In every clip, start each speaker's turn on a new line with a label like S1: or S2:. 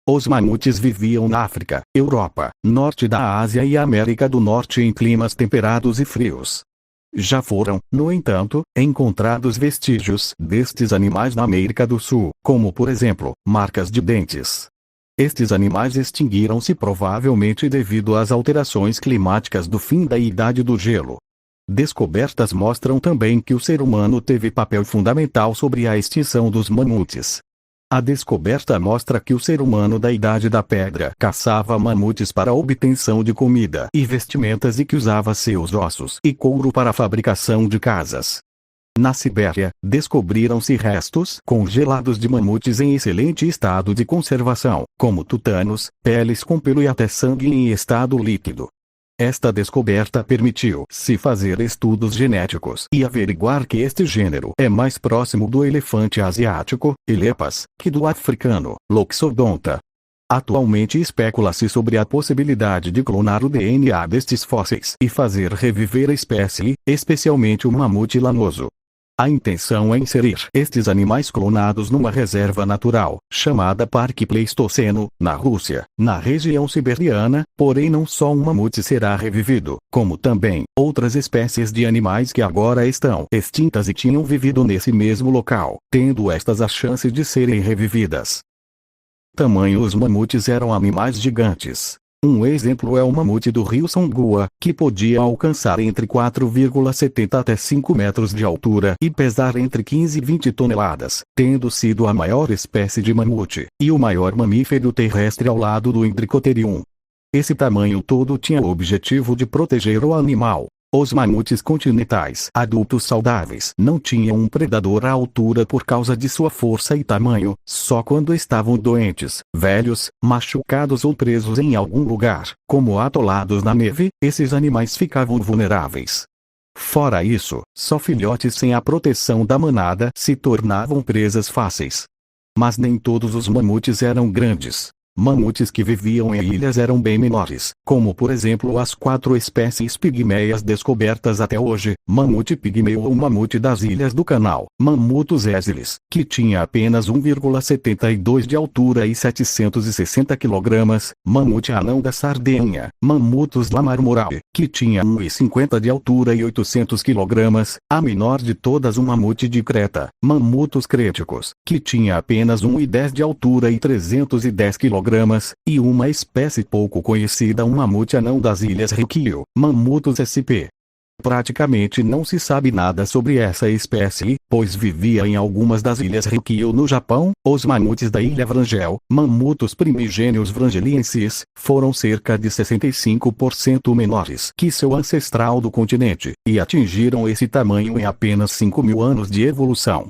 S1: Os mamutes viviam na África, Europa, norte da Ásia e América do Norte em climas temperados e frios. Já foram, no entanto, encontrados vestígios destes animais na América do Sul, como por exemplo, marcas de dentes. Estes animais extinguiram-se provavelmente devido às alterações climáticas do fim da Idade do Gelo. Descobertas mostram também que o ser humano teve papel fundamental sobre a extinção dos mamutes. A descoberta mostra que o ser humano da Idade da Pedra caçava mamutes para a obtenção de comida e vestimentas e que usava seus ossos e couro para a fabricação de casas. Na Sibéria, descobriram-se restos congelados de mamutes em excelente estado de conservação, como tutanos, peles com pelo e até sangue em estado líquido. Esta descoberta permitiu-se fazer estudos genéticos e averiguar que este gênero é mais próximo do elefante asiático, Elepas, que do africano, Loxodonta. Atualmente especula-se sobre a possibilidade de clonar o DNA destes fósseis e fazer reviver a espécie, especialmente o mamute lanoso. A intenção é inserir estes animais clonados numa reserva natural, chamada Parque Pleistoceno, na Rússia, na região siberiana, porém não só um mamute será revivido, como também outras espécies de animais que agora estão extintas e tinham vivido nesse mesmo local, tendo estas a chance de serem revividas. Tamanho: os mamutes eram animais gigantes. Um exemplo é o mamute do rio Songua, que podia alcançar entre 4,70 até 5 metros de altura e pesar entre 15 e 20 toneladas, tendo sido a maior espécie de mamute, e o maior mamífero terrestre ao lado do Indricotherium. Esse tamanho todo tinha o objetivo de proteger o animal. Os mamutes continentais adultos saudáveis não tinham um predador à altura por causa de sua força e tamanho, só quando estavam doentes, velhos, machucados ou presos em algum lugar, como atolados na neve, esses animais ficavam vulneráveis. Fora isso, só filhotes sem a proteção da manada se tornavam presas fáceis. Mas nem todos os mamutes eram grandes. Mamutes que viviam em ilhas eram bem menores, como por exemplo as 4 espécies pigmeias descobertas até hoje: mamute pigmeu ou mamute das Ilhas do Canal, Mammutus exilis, que tinha apenas 1,72 de altura e 760 kg, mamute anão da Sardenha, Mammutus lamarmorae, que tinha 1,50 de altura e 800 kg, a menor de todas o mamute de Creta, Mammutus creticus, que tinha apenas 1,10 de altura e 310 kg, e uma espécie pouco conhecida, um mamute anão das Ilhas Ryukyu, Mammutus sp. Praticamente não se sabe nada sobre essa espécie, pois vivia em algumas das ilhas Ryukyu no Japão. Os mamutes da ilha Vrangel, Mammutus primigenius vrangeliensis, foram cerca de 65% menores que seu ancestral do continente, e atingiram esse tamanho em apenas 5.000 anos de evolução.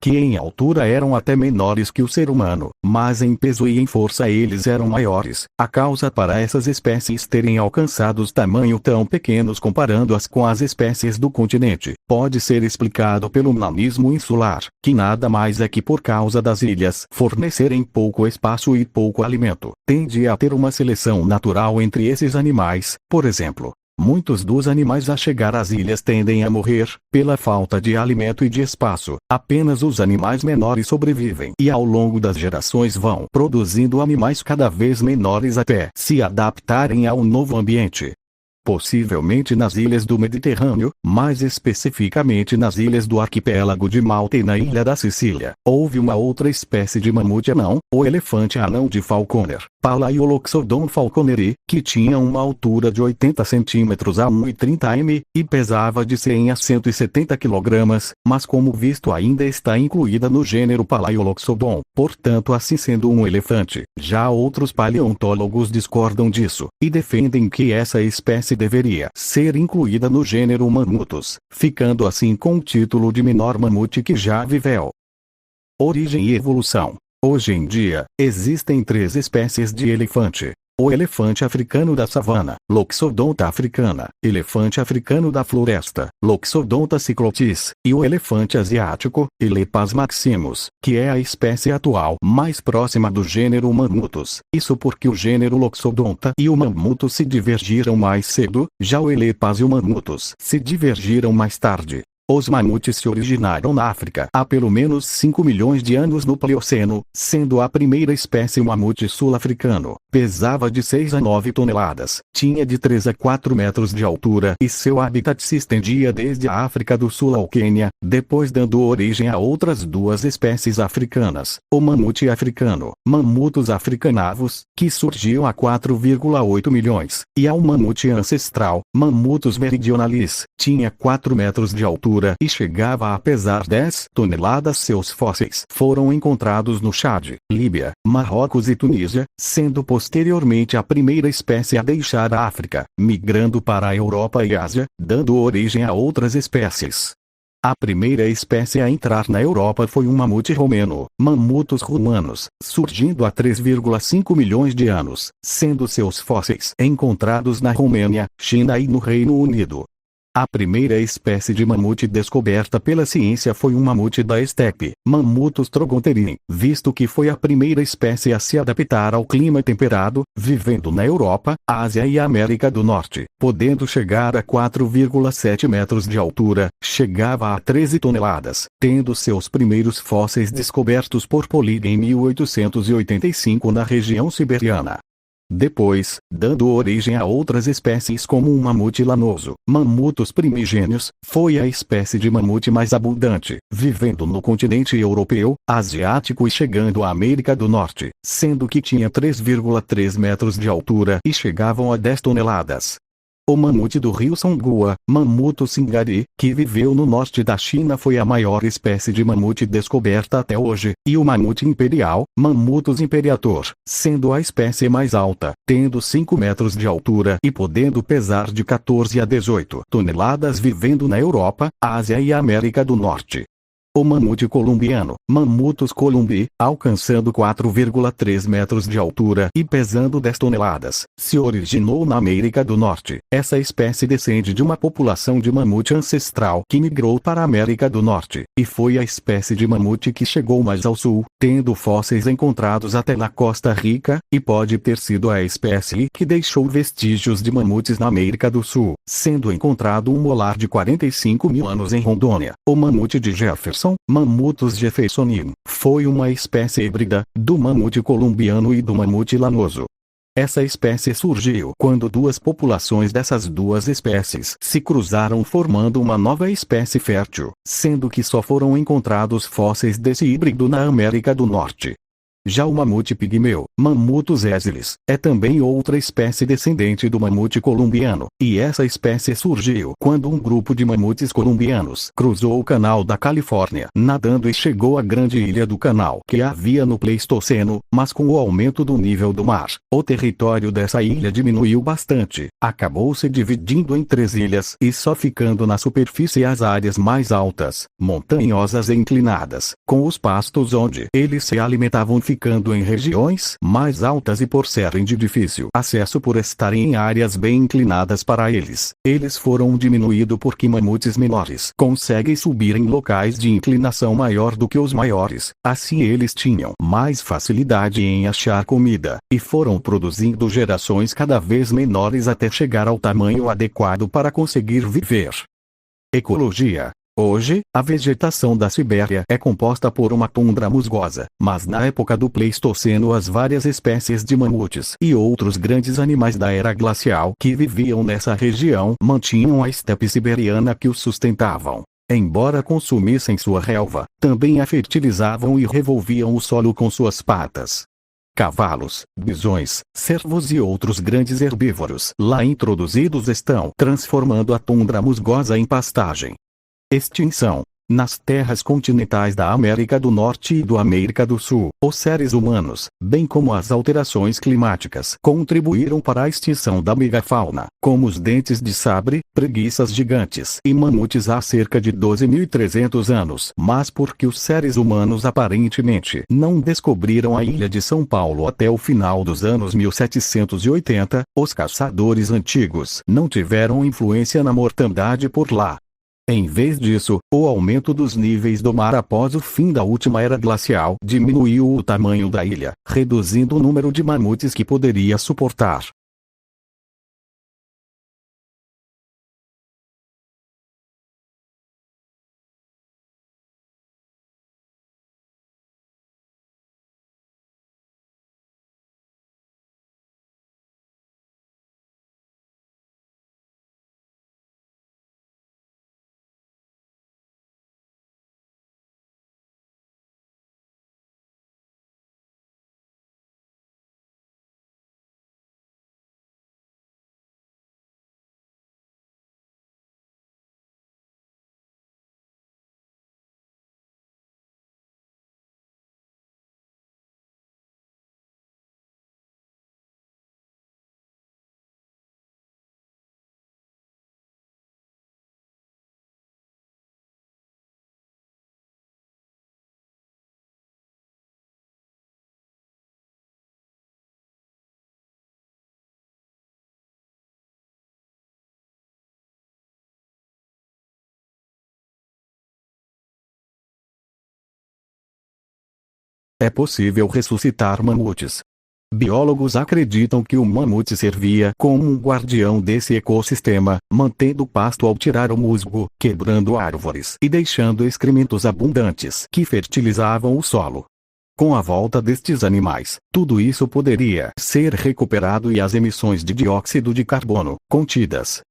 S1: Que em altura eram até menores que o ser humano, mas em peso e em força eles eram maiores. A causa para essas espécies terem alcançado tamanho tão pequenos comparando-as com as espécies do continente, pode ser explicado pelo nanismo insular, que nada mais é que por causa das ilhas fornecerem pouco espaço e pouco alimento, tende a ter uma seleção natural entre esses animais. Por exemplo, muitos dos animais a chegar às ilhas tendem a morrer, pela falta de alimento e de espaço. Apenas os animais menores sobrevivem e ao longo das gerações vão produzindo animais cada vez menores até se adaptarem ao novo ambiente. Possivelmente nas ilhas do Mediterrâneo, mais especificamente nas ilhas do arquipélago de Malta e na ilha da Sicília, houve uma outra espécie de mamute anão, o elefante anão de Falconer, Palaioloxodon falconeri, que tinha uma altura de 80 cm a 1,30 m, e pesava de 100 a 170 kg, mas como visto ainda está incluída no gênero Palaioloxodon, portanto assim sendo um elefante. Já outros paleontólogos discordam disso, e defendem que essa espécie deveria ser incluída no gênero Mammutus, ficando assim com o título de menor mamute que já viveu. Origem e evolução. Hoje em dia, existem 3 espécies de elefante: o elefante africano da savana, Loxodonta africana, elefante africano da floresta, Loxodonta cyclotis, e o elefante asiático, Elepas maximus, que é a espécie atual mais próxima do gênero Mammutus. Isso porque o gênero Loxodonta e o Mammutus se divergiram mais cedo, já o Elepas e o Mammutus se divergiram mais tarde. Os mamutes se originaram na África há pelo menos 5 milhões de anos no Plioceno, sendo a primeira espécie o mamute sul-africano. Pesava de 6 a 9 toneladas, tinha de 3 a 4 metros de altura e seu habitat se estendia desde a África do Sul ao Quênia, depois dando origem a outras duas espécies africanas, o mamute africano, Mammutus africanavus, que surgiu há 4,8 milhões, e ao mamute ancestral, Mammutus meridionalis, tinha 4 metros de altura e chegava a pesar 10 toneladas. Seus fósseis foram encontrados no Chad, Líbia, Marrocos e Tunísia, sendo posteriormente a primeira espécie a deixar a África, migrando para a Europa e Ásia, dando origem a outras espécies. A primeira espécie a entrar na Europa foi um mamute romeno, Mammutus rumanus, surgindo há 3,5 milhões de anos, sendo seus fósseis encontrados na Romênia, China e no Reino Unido. A primeira espécie de mamute descoberta pela ciência foi um mamute da estepe, Mammutus trogonterini, visto que foi a primeira espécie a se adaptar ao clima temperado, vivendo na Europa, Ásia e América do Norte, podendo chegar a 4,7 metros de altura, chegava a 13 toneladas, tendo seus primeiros fósseis descobertos por Polig em 1885 na região siberiana. Depois, dando origem a outras espécies como o mamute lanoso, Mammutus primigênios, foi a espécie de mamute mais abundante, vivendo no continente europeu, asiático e chegando à América do Norte, sendo que tinha 3,3 metros de altura e chegavam a 10 toneladas. O mamute do rio Songhua, Mammutus singari, que viveu no norte da China, foi a maior espécie de mamute descoberta até hoje, e o mamute imperial, Mammutus imperator, sendo a espécie mais alta, tendo 5 metros de altura e podendo pesar de 14 a 18 toneladas, vivendo na Europa, Ásia e América do Norte. O mamute colombiano, Mammutus columbi, alcançando 4,3 metros de altura e pesando 10 toneladas, se originou na América do Norte. Essa espécie descende de uma população de mamute ancestral que migrou para a América do Norte, e foi a espécie de mamute que chegou mais ao sul, tendo fósseis encontrados até na Costa Rica, e pode ter sido a espécie que deixou vestígios de mamutes na América do Sul, sendo encontrado um molar de 45 mil anos em Rondônia. O mamute de Jefferson, Mammutus jeffersoni, foi uma espécie híbrida, do mamute colombiano e do mamute lanoso. Essa espécie surgiu quando duas populações dessas duas espécies se cruzaram, formando uma nova espécie fértil, sendo que só foram encontrados fósseis desse híbrido na América do Norte. Já o mamute pigmeu, Mammutus exilis, é também outra espécie descendente do mamute colombiano, e essa espécie surgiu quando um grupo de mamutes colombianos cruzou o Canal da Califórnia nadando e chegou à grande ilha do Canal que havia no Pleistoceno, mas com o aumento do nível do mar, o território dessa ilha diminuiu bastante, acabou se dividindo em 3 ilhas e só ficando na superfície as áreas mais altas, montanhosas e inclinadas, com os pastos onde eles se alimentavam ficando em regiões mais altas e por serem de difícil acesso por estarem em áreas bem inclinadas para eles. Eles foram diminuídos porque mamutes menores conseguem subir em locais de inclinação maior do que os maiores, assim eles tinham mais facilidade em achar comida, e foram produzindo gerações cada vez menores até chegar ao tamanho adequado para conseguir viver. Ecologia. Hoje, a vegetação da Sibéria é composta por uma tundra musgosa, mas na época do Pleistoceno as várias espécies de mamutes e outros grandes animais da era glacial que viviam nessa região mantinham a estepe siberiana que os sustentavam. Embora consumissem sua relva, também a fertilizavam e revolviam o solo com suas patas. Cavalos, bisões, cervos e outros grandes herbívoros lá introduzidos estão transformando a tundra musgosa em pastagem. Extinção. Nas terras continentais da América do Norte e do América do Sul, os seres humanos, bem como as alterações climáticas, contribuíram para a extinção da megafauna, como os dentes de sabre, preguiças gigantes e mamutes há cerca de 12.300 anos. Mas porque os seres humanos aparentemente não descobriram a ilha de São Paulo até o final dos anos 1780, os caçadores antigos não tiveram influência na mortandade por lá. Em vez disso, o aumento dos níveis do mar após o fim da última era glacial diminuiu o tamanho da ilha, reduzindo o número de mamutes que poderia suportar. É possível ressuscitar mamutes. Biólogos acreditam que o mamute servia como um guardião desse ecossistema, mantendo o pasto ao tirar o musgo, quebrando árvores e deixando excrementos abundantes que fertilizavam o solo. Com a volta destes animais, tudo isso poderia ser recuperado e as emissões de dióxido de carbono, contidas